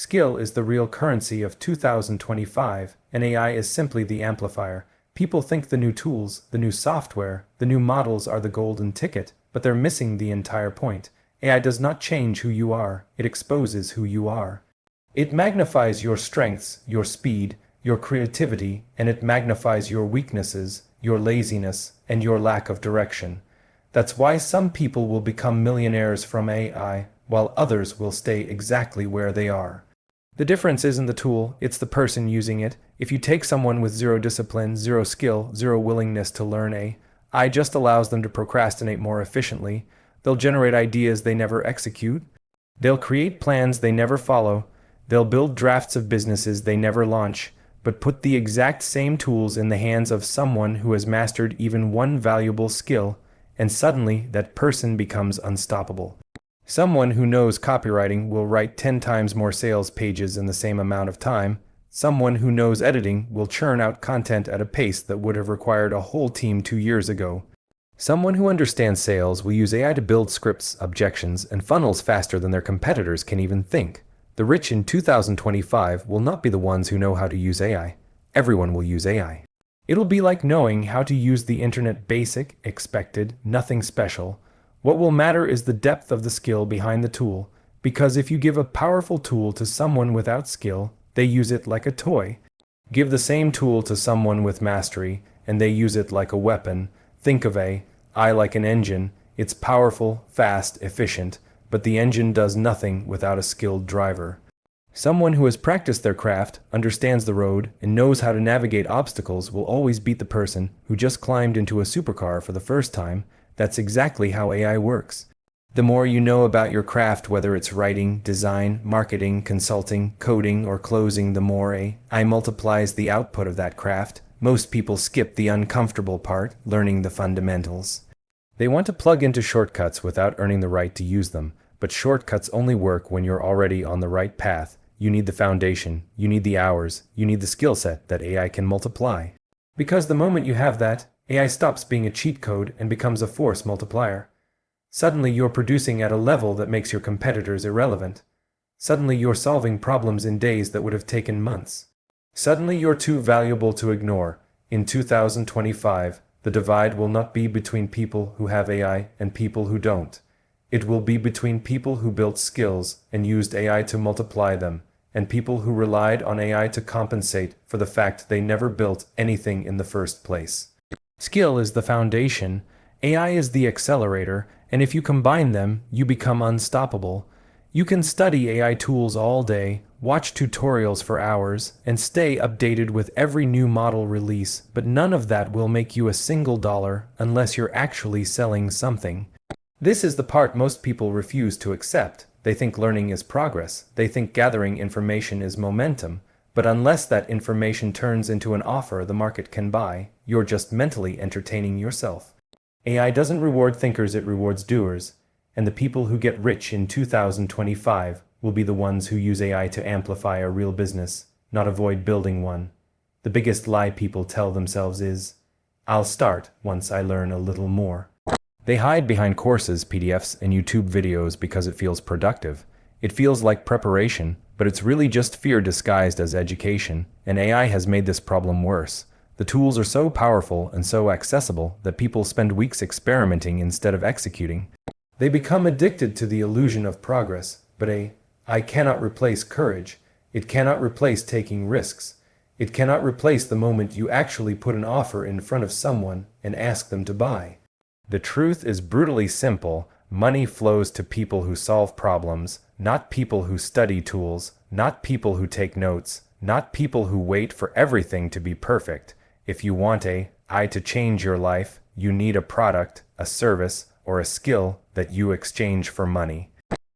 Skill is the real currency of 2025, and AI is simply the amplifier. People think the new tools, the new software, the new models are the golden ticket, but they're missing the entire point. AI does not change who you are, it exposes who you are. It magnifies your strengths, your speed, your creativity, and it magnifies your weaknesses, your laziness, and your lack of direction. That's why some people will become millionaires from AI, while others will stay exactly where they are. The difference isn't the tool, it's the person using it. If you take someone with zero discipline, zero skill, zero willingness to learn, AI just allows them to procrastinate more efficiently. They'll generate ideas they never execute. They'll create plans they never follow. They'll build drafts of businesses they never launch. But put the exact same tools in the hands of someone who has mastered even one valuable skill, and suddenly that person becomes unstoppable. Someone who knows copywriting will write 10 times more sales pages in the same amount of time. Someone who knows editing will churn out content at a pace that would have required a whole team 2 years ago. Someone who understands sales will use AI to build scripts, objections, and funnels faster than their competitors can even think. The rich in 2025 will not be the ones who know how to use AI. Everyone will use AI. It'll be like knowing how to use the internet. Basic, expected, nothing special. What will matter is the depth of the skill behind the tool, because if you give a powerful tool to someone without skill, they use it like a toy. Give the same tool to someone with mastery, and they use it like a weapon. Think of AI like an engine. It's powerful, fast, efficient, but the engine does nothing without a skilled driver. Someone who has practiced their craft, understands the road, and knows how to navigate obstacles will always beat the person who just climbed into a supercar for the first time. That's exactly how AI works. The more you know about your craft, whether it's writing, design, marketing, consulting, coding, or closing, the more AI multiplies the output of that craft. Most people skip the uncomfortable part, learning the fundamentals. They want to plug into shortcuts without earning the right to use them, but shortcuts only work when you're already on the right path. You need the foundation, you need the hours, you need the skill set that AI can multiply. Because the moment you have that, AI stops being a cheat code and becomes a force multiplier. Suddenly you're producing at a level that makes your competitors irrelevant. Suddenly you're solving problems in days that would have taken months. Suddenly you're too valuable to ignore. In 2025, the divide will not be between people who have AI and people who don't. It will be between people who built skills and used AI to multiply them, and people who relied on AI to compensate for the fact they never built anything in the first place. Skill is the foundation, AI is the accelerator, and if you combine them, you become unstoppable. You can study AI tools all day, watch tutorials for hours, and stay updated with every new model release, but none of that will make you a single dollar unless you're actually selling something. This is the part most people refuse to accept. They think learning is progress. They think gathering information is momentum. But unless that information turns into an offer the market can buy, you're just mentally entertaining yourself. AI doesn't reward thinkers, it rewards doers. And the people who get rich in 2025 will be the ones who use AI to amplify a real business, not avoid building one. The biggest lie people tell themselves is, "I'll start once I learn a little more." They hide behind courses, PDFs, and YouTube videos because it feels productive. It feels like preparation, but it's really just fear disguised as education, and AI has made this problem worse. The tools are so powerful and so accessible that people spend weeks experimenting instead of executing. They become addicted to the illusion of progress, but AI cannot replace courage. It cannot replace taking risks. It cannot replace the moment you actually put an offer in front of someone and ask them to buy. The truth is brutally simple. Money flows to people who solve problems, not people who study tools, not people who take notes, not people who wait for everything to be perfect. If you want AI to change your life, you need a product, a service, or a skill that you exchange for money.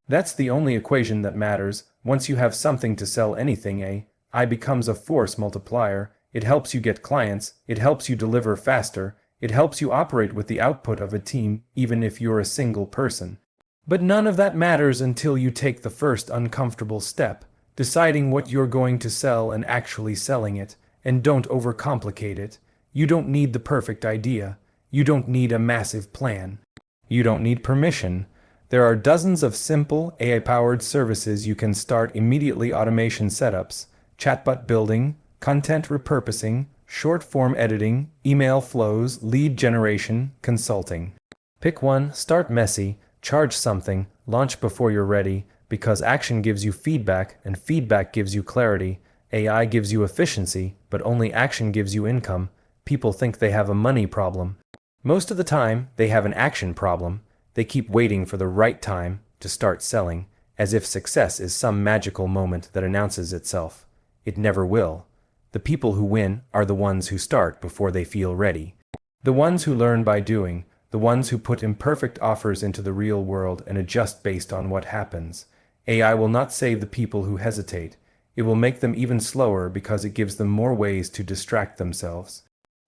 That's the only equation that matters. Once you have something to sell anything, AI becomes a force multiplier. It helps you get clients, it helps you deliver faster, it helps you operate with the output of a team, even if you're a single person. But none of that matters until you take the first uncomfortable step, deciding what you're going to sell and actually selling it, and don't overcomplicate it. You don't need the perfect idea. You don't need a massive plan. You don't need permission. There are dozens of simple AI-powered services you can start immediately: automation setups, chatbot building, content repurposing, short-form editing, email flows, lead generation, consulting. Pick one, start messy, charge something, launch before you're ready, because action gives you feedback and feedback gives you clarity. AI gives you efficiency, but only action gives you income. People think they have a money problem. Most of the time, they have an action problem. They keep waiting for the right time to start selling, as if success is some magical moment that announces itself. It never will. The people who win are the ones who start before they feel ready. The ones who learn by doing, the ones who put imperfect offers into the real world and adjust based on what happens. AI will not save the people who hesitate. It will make them even slower because it gives them more ways to distract themselves.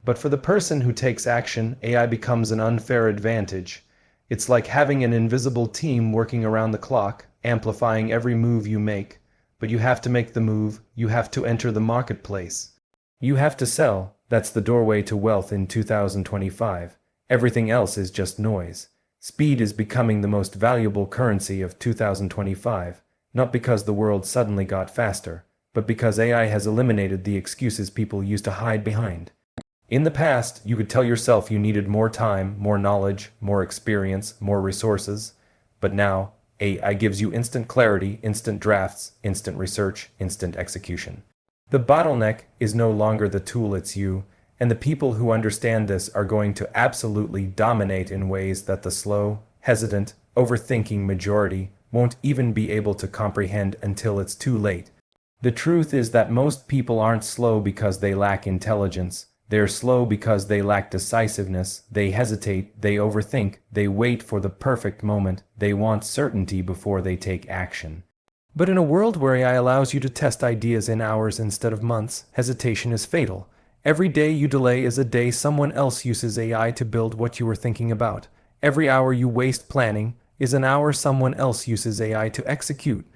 But for the person who takes action, AI becomes an unfair advantage. It's like having an invisible team working around the clock, amplifying every move you make. But you have to make the move, you have to enter the marketplace. You have to sell. That's the doorway to wealth in 2025. Everything else is just noise. Speed is becoming the most valuable currency of 2025, not because the world suddenly got faster, but because AI has eliminated the excuses people used to hide behind. In the past, you could tell yourself you needed more time, more knowledge, more experience, more resources. But now, AI gives you instant clarity, instant drafts, instant research, instant execution. The bottleneck is no longer the tool, it's you, and the people who understand this are going to absolutely dominate in ways that the slow, hesitant, overthinking majority won't even be able to comprehend until it's too late. The truth is that most people aren't slow because they lack intelligence. They're slow because they lack decisiveness. They hesitate, they overthink, they wait for the perfect moment. They want certainty before they take action. But in a world where AI allows you to test ideas in hours instead of months, hesitation is fatal. Every day you delay is a day someone else uses AI to build what you were thinking about. Every hour you waste planning is an hour someone else uses AI to execute.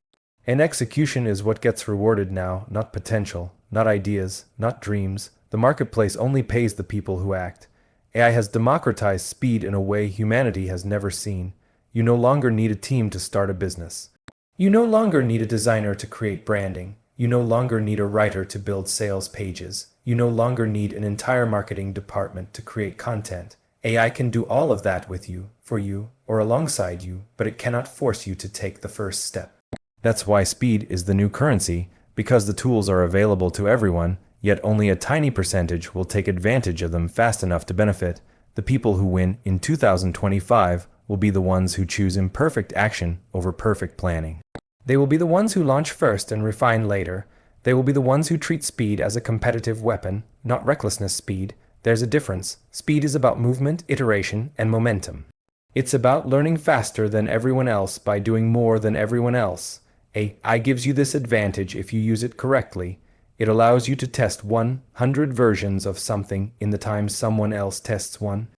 And execution is what gets rewarded now, not potential, not ideas, not dreams. The marketplace only pays the people who act. AI has democratized speed in a way humanity has never seen. You no longer need a team to start a business. You no longer need a designer to create branding. You no longer need a writer to build sales pages. You no longer need an entire marketing department to create content. AI can do all of that with you, for you, or alongside you, but it cannot force you to take the first step. That's why speed is the new currency, because the tools are available to everyone, yet only a tiny percentage will take advantage of them fast enough to benefit. The people who win in 2025 will be the ones who choose imperfect action over perfect planning. They will be the ones who launch first and refine later. They will be the ones who treat speed as a competitive weapon, not recklessness speed. There's a difference. Speed is about movement, iteration, and momentum. It's about learning faster than everyone else by doing more than everyone else. AI gives you this advantage if you use it correctly. It allows you to test 100 versions of something in the time someone else tests one.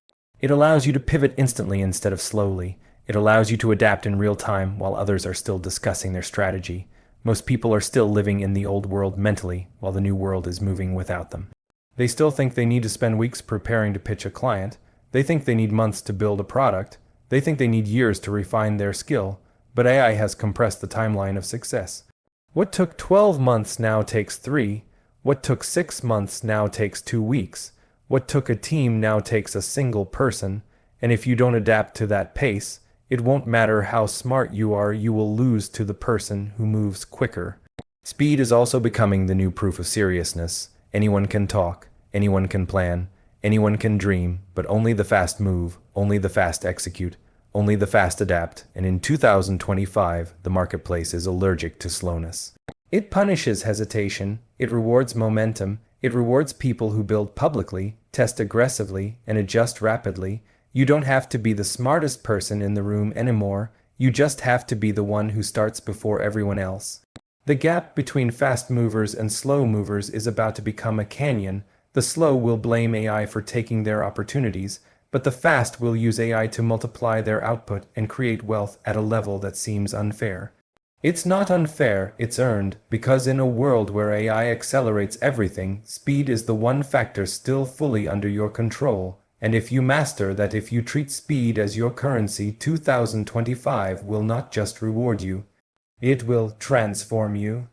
It allows you to pivot instantly instead of slowly. It allows you to adapt in real time while others are still discussing their strategy. Most people are still living in the old world mentally while the new world is moving without them. They still think they need to spend weeks preparing to pitch a client. They think they need months to build a product. They think they need years to refine their skill. But AI has compressed the timeline of success. What took 12 months now takes 3. What took 6 months now takes 2 weeks. What took a team now takes a single person. And if you don't adapt to that pace, it won't matter how smart you are, you will lose to the person who moves quicker. Speed is also becoming the new proof of seriousness. Anyone can talk, anyone can plan, anyone can dream, but only the fast move, only the fast execute, only the fast adapt, and in 2025, the marketplace is allergic to slowness. It punishes hesitation, it rewards momentum, it rewards people who build publicly, test aggressively, and adjust rapidly. You don't have to be the smartest person in the room anymore, you just have to be the one who starts before everyone else. The gap between fast movers and slow movers is about to become a canyon. The slow will blame AI for taking their opportunities, but the fast will use AI to multiply their output and create wealth at a level that seems unfair. It's not unfair, it's earned, because in a world where AI accelerates everything, speed is the one factor still fully under your control, And if you master that, if you treat speed as your currency, 2025 will not just reward you, it will transform you.